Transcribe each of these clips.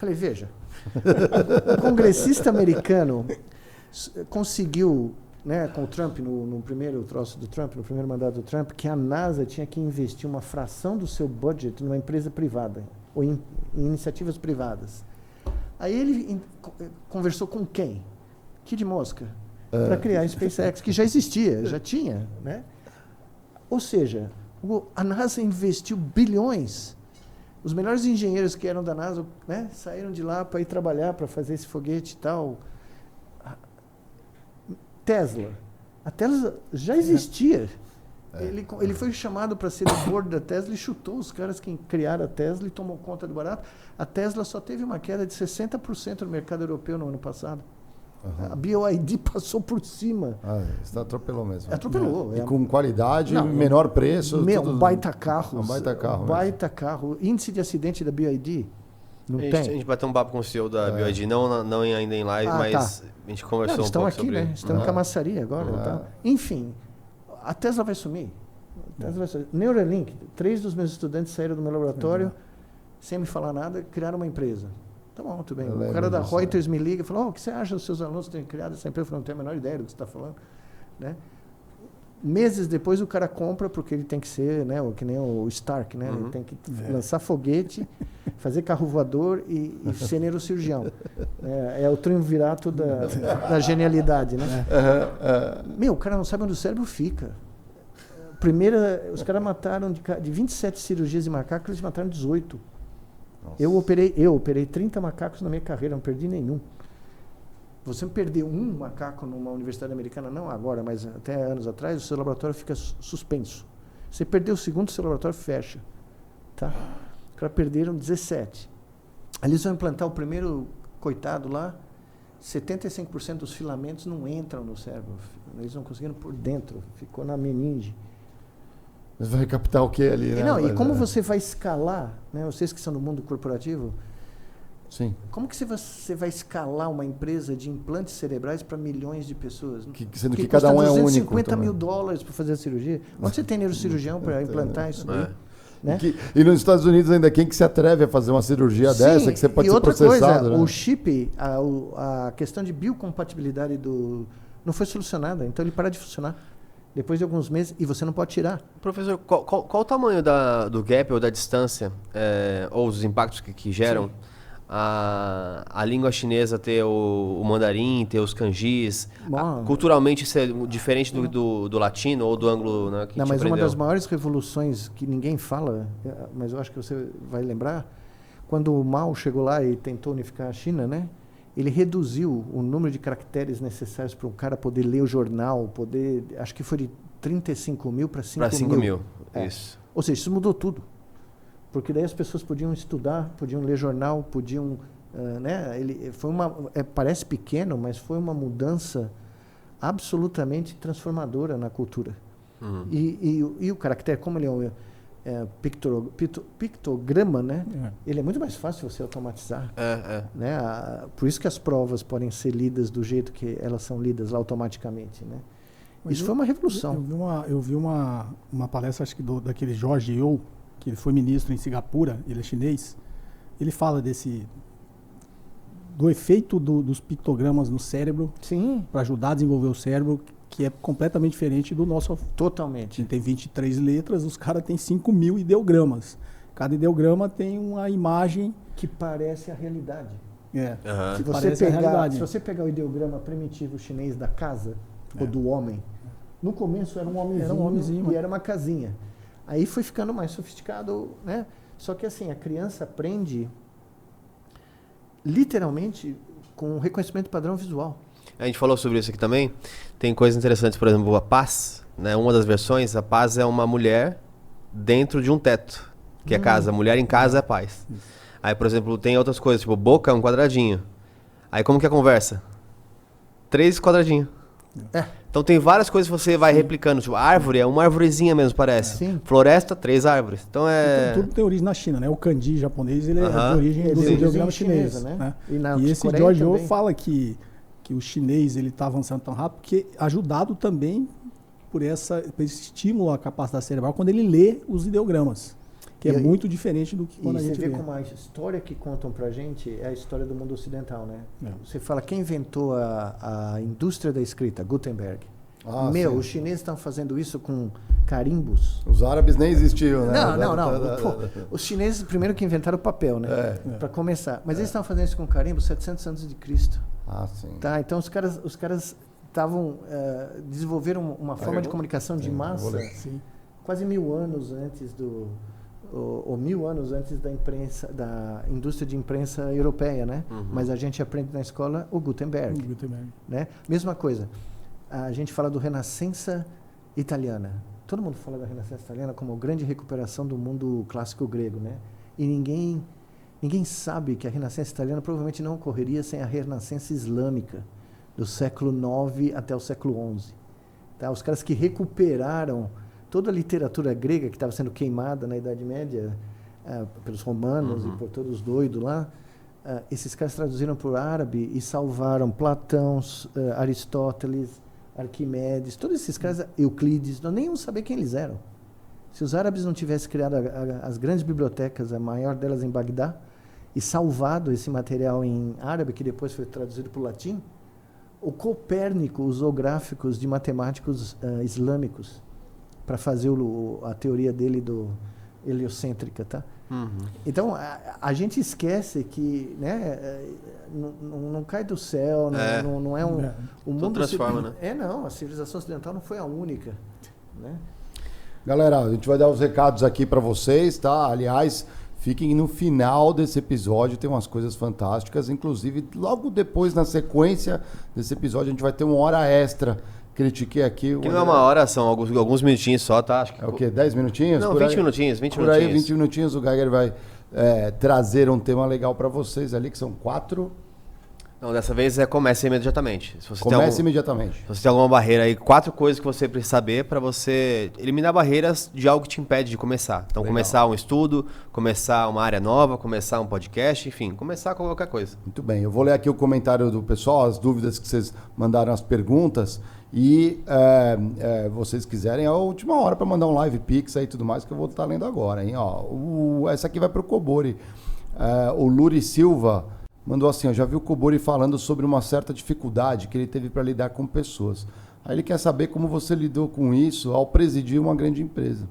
Falei, veja, um congressista americano conseguiu, né, com o Trump, no primeiro troço do Trump, no primeiro mandato do Trump, que a NASA tinha que investir uma fração do seu budget numa empresa privada, ou em iniciativas privadas. Aí ele conversou com quem? Kid Mosca, para criar a SpaceX, que já existia, já tinha, né? Ou seja, a NASA investiu bilhões. Os melhores engenheiros que eram da NASA, né, saíram de lá para ir trabalhar, para fazer esse foguete e tal. Tesla. A Tesla já existia. Ele foi chamado para ser do board da Tesla e chutou os caras que criaram a Tesla e tomou conta do barato. A Tesla só teve uma queda de 60% no mercado europeu no ano passado. A BYD passou por cima. Você atropelou mesmo. Atropelou. E com qualidade, menor preço. Um baita carro. Um baita carro. Baita carro. Índice de acidente da BYD. Não tem. A gente bateu um papo com o CEO da BYD, não ainda em live, mas a gente conversou um pouco sobre... Né? Estão em Camaçari agora. Tá? Enfim, a Tesla vai sumir. Neuralink, 3 dos meus estudantes saíram do meu laboratório, sem me falar nada, criaram uma empresa. Tá bom, tudo bem. O cara da Reuters me liga e falou, o que você acha dos seus alunos terem criado essa empresa? Eu falei, não tenho a menor ideia do que você está falando. Né? Meses depois o cara compra, porque ele tem que ser, né, que nem o Stark, né? Ele tem que lançar foguete, fazer carro voador e ser neurocirurgião. É o triunvirato da genialidade, né? O cara não sabe onde o cérebro fica. Os caras mataram de 27 cirurgias de macacos, eles mataram 18. Eu operei 30 macacos na minha carreira, não perdi nenhum. Você perder um macaco numa universidade americana, não agora, mas até anos atrás, o seu laboratório fica suspenso. Você perdeu o segundo, o seu laboratório fecha. Tá? Os caras perderam 17. Ali eles vão implantar o primeiro coitado lá, 75% dos filamentos não entram no cérebro. Eles não conseguiram por dentro, ficou na meninge. Mas vai captar o que ali, né? E como você vai escalar, né? Vocês que são do mundo corporativo, sim. Como que você vai escalar uma empresa de implantes cerebrais para milhões de pessoas? Sendo que cada um é único. $250 mil para fazer a cirurgia. Onde você tem neurocirurgião para implantar isso daí? Né? E nos Estados Unidos ainda, quem que se atreve a fazer uma cirurgia dessa, que você pode ser processado? E outra coisa, né? o chip, a questão de biocompatibilidade não foi solucionada, então ele para de funcionar. Depois de alguns meses, e você não pode tirar. Professor, qual o tamanho do gap ou da distância, ou os impactos que geram a língua chinesa ter o mandarim, ter os kanjis, culturalmente ser diferente do latino ou do anglo, né, que mas uma das maiores revoluções que ninguém fala, mas eu acho que você vai lembrar, quando o Mao chegou lá e tentou unificar a China, né? Ele reduziu o número de caracteres necessários para um cara poder ler o jornal, acho que foi de 35 mil para 5 mil. Para 5 mil, isso. Ou seja, isso mudou tudo. Porque daí as pessoas podiam estudar, podiam ler jornal, podiam... né? Parece pequeno, mas foi uma mudança absolutamente transformadora na cultura. E o caractere, como ele é pictograma, né? Ele é muito mais fácil você automatizar. Né? Por isso que as provas podem ser lidas do jeito que elas são lidas lá automaticamente. Né? Isso foi uma revolução. Eu vi uma palestra, acho que daquele Jorge You, que ele foi ministro em Singapura, ele é chinês. Ele fala do efeito dos pictogramas no cérebro para ajudar a desenvolver o cérebro, que é completamente diferente do nosso. Totalmente. Tem 23 letras, os caras têm 5 mil ideogramas. Cada ideograma tem uma imagem que parece a realidade. Se você pegar o ideograma primitivo chinês da casa, ou do homem, no começo era um homenzinho e era uma casinha. Aí foi ficando mais sofisticado, né? Só que assim, a criança aprende literalmente com reconhecimento padrão visual. A gente falou sobre isso aqui também. Tem coisas interessantes, por exemplo, a paz, né? Uma das versões, a paz é uma mulher dentro de um teto, que é casa. Mulher em casa é paz. Aí, por exemplo, tem outras coisas, tipo, boca é um quadradinho. Aí como que é a conversa? 3 quadradinhos. Então tem várias coisas que você vai replicando. Tipo, árvore é uma arvorezinha mesmo, parece. Floresta, 3 árvores. Então tudo tem origem na China, né? O kanji japonês, ele é de origem do ideograma chinesa, né? E esse George You fala que o chinês ele está avançando tão rápido porque ajudado também por esse estímulo à capacidade cerebral quando ele lê os ideogramas. que é muito diferente do que quando a gente vê. Você vê como a história que contam pra gente é a história do mundo ocidental, né? Você fala, quem inventou a indústria da escrita? Gutenberg. Os chineses estão fazendo isso com carimbos. Os árabes nem existiam, né? Não. Os chineses primeiro que inventaram o papel, né? Para começar. Mas eles estavam fazendo isso com carimbo 700 antes de Cristo. Sim. Tá? Então os caras desenvolveram uma forma de comunicação de massa quase 1000 anos antes ou 1000 anos antes da imprensa, da indústria de imprensa europeia, né? Mas a gente aprende na escola o Gutenberg. Né? Mesma coisa. A gente fala do Renascença italiana. Todo mundo fala da Renascença italiana como grande recuperação do mundo clássico grego, né? E ninguém sabe que a Renascença italiana provavelmente não ocorreria sem a Renascença islâmica, do século IX até o século XI. Tá? Os caras que recuperaram toda a literatura grega que estava sendo queimada na Idade Média pelos romanos e por todos os doidos lá, esses caras traduziram para o árabe e salvaram Platão, Aristóteles, Arquimedes, todos esses caras, Euclides, não nem iam saber quem eles eram. Se os árabes não tivessem criado as grandes bibliotecas, a maior delas em Bagdá, e salvado esse material em árabe, que depois foi traduzido para o latim, o Copérnico usou gráficos de matemáticos islâmicos para fazer a teoria dele heliocêntrica, tá? Então, a gente esquece que, né, não cai do céu, não é um... O mundo transforma, né? Não, a civilização ocidental não foi a única, né? Galera, a gente vai dar os recados aqui para vocês, tá? Aliás, fiquem no final desse episódio, tem umas coisas fantásticas, inclusive logo depois, na sequência desse episódio, a gente vai ter 1 hora extra. Critiquei aqui. Que não é 1 hora, são alguns minutinhos só, tá? Acho que... É o quê? 10 minutinhos? Não, 20 minutinhos. Por aí, 20 minutinhos, o Geiger vai trazer um tema legal para vocês ali, que são 4... Não, dessa vez comece imediatamente. Imediatamente. Se você tem alguma barreira aí, 4 coisas que você precisa saber para você eliminar barreiras de algo que te impede de começar. Então, começar um estudo, começar uma área nova, começar um podcast, enfim, começar com qualquer coisa. Muito bem, eu vou ler aqui o comentário do pessoal, as dúvidas que vocês mandaram, as perguntas. E vocês quiserem, é a última hora para mandar um live pix aí e tudo mais, que eu vou estar lendo agora, hein? Essa aqui vai para o Kobori. O Luri Silva mandou assim, já vi o Kobori falando sobre uma certa dificuldade que ele teve para lidar com pessoas. Aí ele quer saber como você lidou com isso ao presidir uma grande empresa.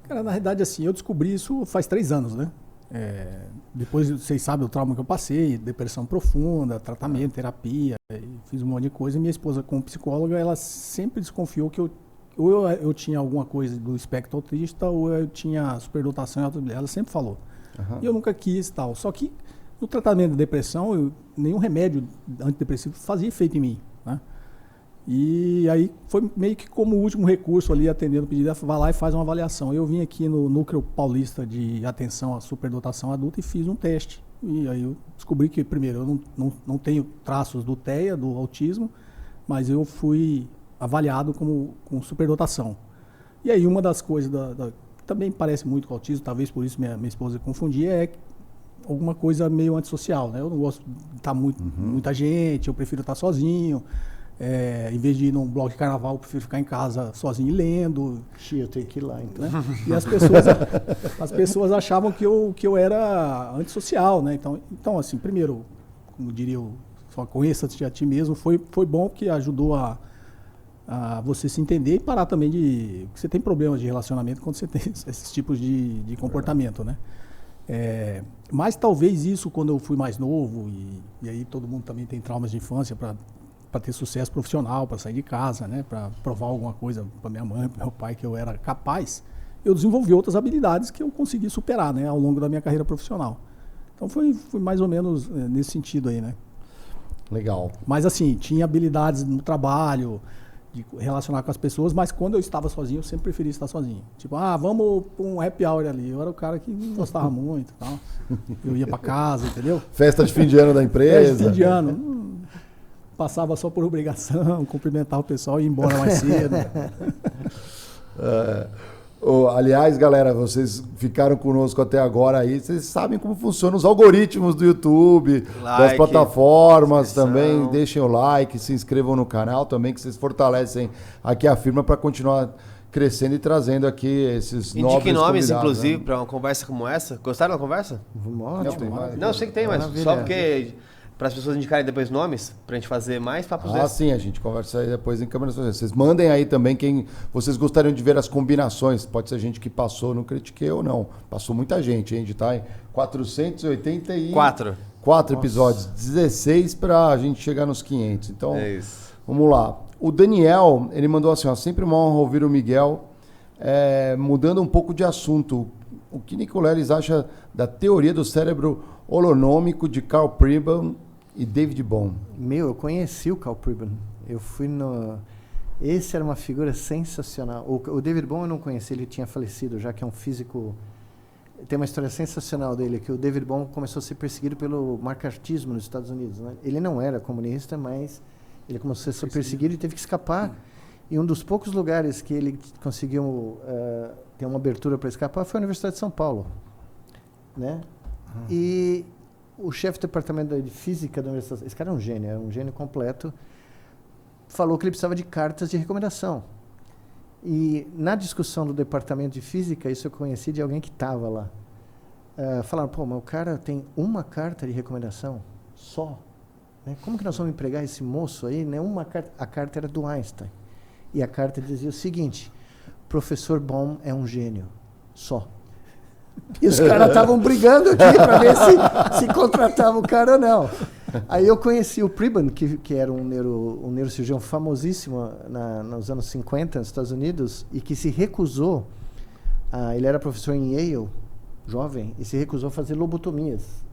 Cara, na verdade, assim, eu descobri isso faz 3 anos, né? Depois, vocês sabem o trauma que eu passei, depressão profunda, tratamento, terapia, fiz um monte de coisa. E minha esposa, como psicóloga, ela sempre desconfiou que eu tinha alguma coisa do espectro autista ou eu tinha superdotação em autonomia. Ela sempre falou. E eu nunca quis tal. Só que no tratamento da depressão, nenhum remédio antidepressivo fazia efeito em mim, né? E aí foi meio que como último recurso ali, atendendo o pedido, vai lá e faz uma avaliação. Eu vim aqui no Núcleo Paulista de Atenção à Superdotação Adulta e fiz um teste. E aí eu descobri que, primeiro, eu não tenho traços do TEA, do autismo, mas eu fui avaliado com superdotação. E aí uma das coisas que também parece muito com autismo, talvez por isso minha esposa confundia, é alguma coisa meio antissocial, né? Eu não gosto de estar muita gente, eu prefiro estar sozinho. Em vez de ir num bloco de carnaval, eu prefiro ficar em casa sozinho e lendo. Eu tenho que ir lá, então. Né? E as pessoas achavam que eu era antissocial, né? Então, assim, primeiro, como diria eu, só conheça-te a ti mesmo, foi bom porque ajudou a você se entender e parar também de... Porque você tem problemas de relacionamento quando você tem esses tipos de comportamento, né? Mas talvez isso, quando eu fui mais novo, e aí todo mundo também tem traumas de infância para ter sucesso profissional, para sair de casa, né? Para provar alguma coisa para minha mãe, para meu pai, que eu era capaz, eu desenvolvi outras habilidades que eu consegui superar, né? Ao longo da minha carreira profissional. Então foi mais ou menos nesse sentido aí, né? Legal. Mas assim, tinha habilidades no trabalho, de relacionar com as pessoas, mas quando eu estava sozinho, eu sempre preferi estar sozinho. Tipo, vamos para um happy hour ali. Eu era o cara que não gostava muito e tal. Eu ia para casa, entendeu? Festa de fim de ano da empresa. Festa de fim de ano. Passava só por obrigação, cumprimentar o pessoal e ir embora mais cedo. Aliás, galera, vocês ficaram conosco até agora aí, vocês sabem como funcionam os algoritmos do YouTube, das plataformas também. Deixem o like, se inscrevam no canal também, que vocês fortalecem aqui a firma para continuar crescendo e trazendo aqui esses nobres Indique nomes, convidados, inclusive, né? para uma conversa como essa. Gostaram da conversa? Ótimo. Não, eu sei que tem, mas Maravilha. só porque... Para as pessoas indicarem depois nomes, pra gente fazer mais papos desses. Sim, a gente conversa aí depois em câmera. Vocês mandem aí também quem vocês gostariam de ver as combinações. Pode ser gente que passou no Critiquei ou não. Passou muita gente, hein? A gente tá em 484 episódios, 16 pra gente chegar nos 500. Então, É isso. vamos lá. O Daniel, ele mandou assim, ó, sempre uma honra ouvir o Miguel. Mudando um pouco de assunto, o que Nicoleles acha da teoria do cérebro holonômico de Carl Pribben e David Bohm? Eu conheci o Carl Pribben. Eu fui no... Esse era uma figura sensacional. O David Bohm eu não conheci, ele tinha falecido, já que é um físico... Tem uma história sensacional dele, que o David Bohm começou a ser perseguido pelo macartismo nos Estados Unidos. Né? Ele não era comunista, mas ele começou a ser perseguido e teve que escapar. E um dos poucos lugares que ele conseguiu ter uma abertura para escapar foi a Universidade de São Paulo. Né? E o chefe do departamento de física da universidade, esse cara é um gênio completo, falou que ele precisava de cartas de recomendação. E na discussão do departamento de física, isso eu conheci de alguém que estava lá. Falaram, mas o cara tem uma carta de recomendação só. Né? Como que nós vamos empregar esse moço aí? Né? A carta era do Einstein. E a carta dizia o seguinte: professor Bohm é um gênio, só. E os caras estavam brigando aqui para ver se contratava o cara ou não. Aí eu conheci o Pribben, que era um neurocirurgião famosíssimo nos anos 50 nos Estados Unidos, e que se recusou, ele era professor em Yale, jovem, e se recusou a fazer lobotomias.